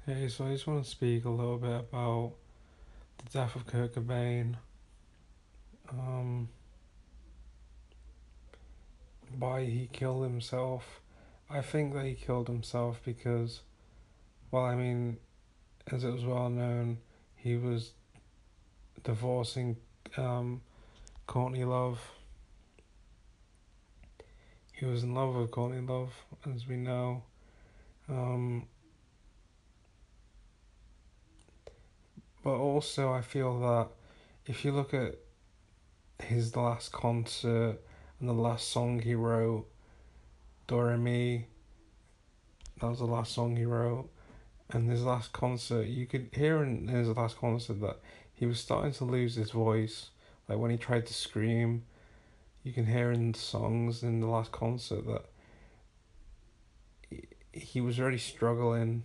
Hey, so I just want to speak a little bit about the death of Kurt Cobain, um, why he killed himself. I think that he killed himself because, well, I mean, as it was well known, he was divorcing um, Courtney Love. He was in love with Courtney Love, as we know. Um, but also, I feel that if you look at his last concert and the last song he wrote, Do Re Mi, that was the last song he wrote. And his last concert, you could hear in his last concert that he was starting to lose his voice. Like when he tried to scream, you can hear in the songs in the last concert that he was really struggling.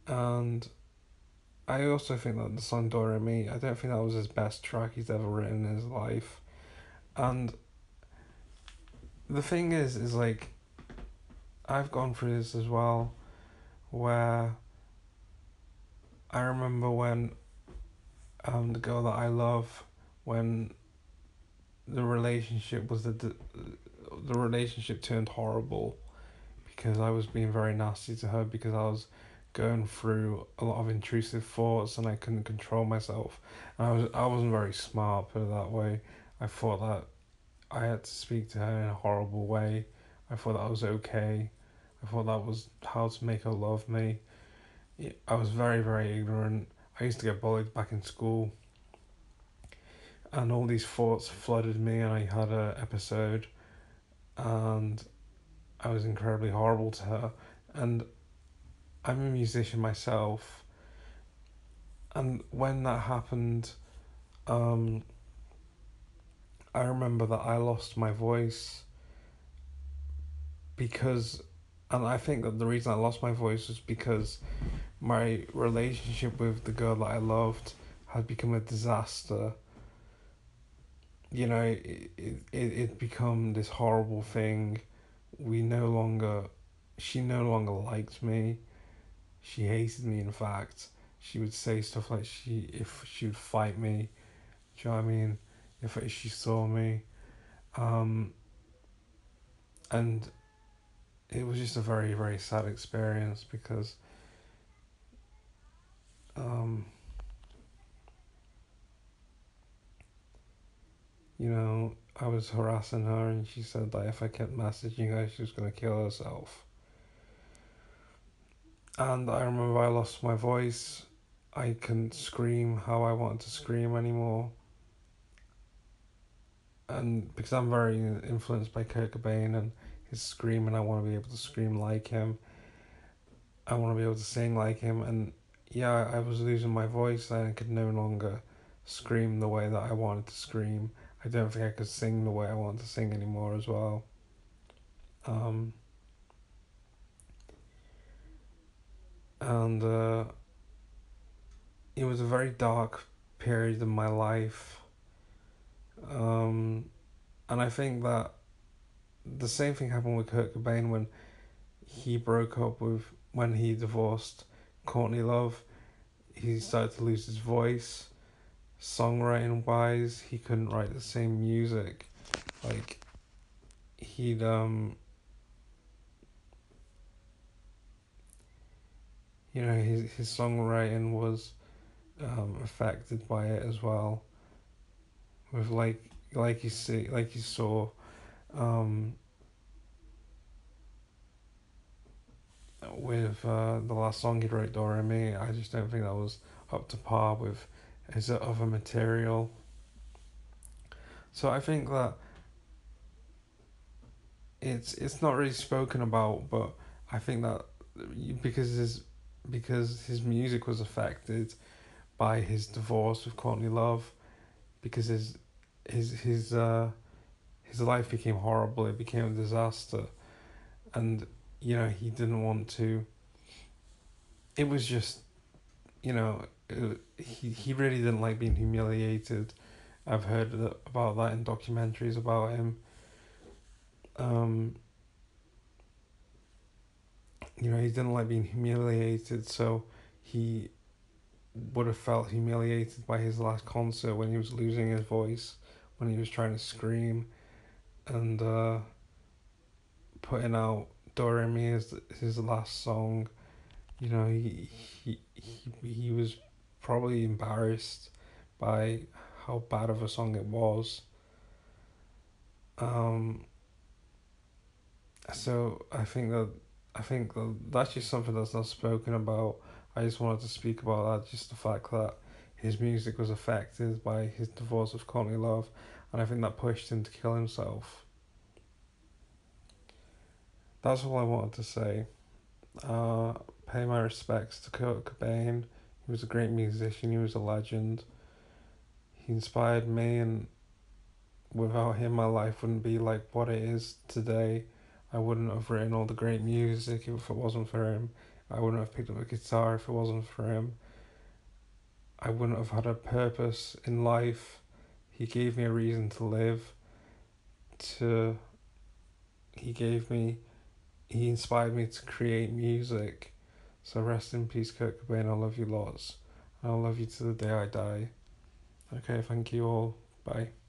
And I also think that the song Do Re Mi, I don't think that was his best track he's ever written in his life. And the thing is like, I've gone through this as well, where I remember when the girl that I love, when the relationship was the relationship turned horrible because I was being very nasty to her because I was going through a lot of intrusive thoughts and I couldn't control myself. And I wasn't very smart, put it that way. I thought that I had to speak to her in a horrible way. I thought that was okay. I thought that was how to make her love me. I was very, very ignorant. I used to get bullied back in school, and all these thoughts flooded me, and I had an episode, and I was incredibly horrible to her. And I'm a musician myself, and when that happened, um, I remember that I lost my voice because, and I think that the reason I lost my voice was because my relationship with the girl that I loved had become a disaster. You know, it become this horrible thing. We no longer, she no longer liked me. She hated me. In fact, she would say stuff like if she would fight me. Do you know what I mean? If she saw me, um, and it was just a very, very sad experience because um, you know, I was harassing her, and she said that if I kept messaging her, she was gonna kill herself. And I remember I lost my voice. I couldn't scream how I wanted to scream anymore. And because I'm very influenced by Kurt Cobain and his screaming, I want to be able to scream like him. I want to be able to sing like him. And yeah, I was losing my voice and I could no longer scream the way that I wanted to scream. I don't think I could sing the way I wanted to sing anymore as well. Um, and it was a very dark period in my life. Um, and I think that the same thing happened with Kurt Cobain when he broke up with, when he divorced Courtney Love. He started to lose his voice. Songwriting wise, he couldn't write the same music. Like he'd his songwriting was affected by it as well. With like you saw um with the last song he wrote, Do Re Mi. I just don't think that was up to par with his other material. So I think that it's not really spoken about, but I think that because his music was affected by his divorce with Courtney Love, because his his uh his life became horrible. It became a disaster, and he didn't want to. It was just he really didn't like being humiliated. I've heard about that in documentaries about him. Um, he didn't like being humiliated, so he would have felt humiliated by his last concert when he was losing his voice, when he was trying to scream, and putting out Do Re Mi as his last song. He was probably embarrassed by how bad of a song it was. Um, so I think that that's just something that's not spoken about. I just wanted to speak about that, just the fact that his music was affected by his divorce with Courtney Love, and I think that pushed him to kill himself. That's all I wanted to say. Uh, Pay my respects to Kurt Cobain. He was a great musician. He was a legend. He inspired me, and without him, my life wouldn't be like what it is today. I wouldn't have written all the great music if it wasn't for him. I wouldn't have picked up a guitar if it wasn't for him. I wouldn't have had a purpose in life. He gave me a reason to live. To he gave me he inspired me to create music. So rest in peace, Kurt Cobain. I love you lots. I'll love you to the day I die. Okay, thank you all. Bye.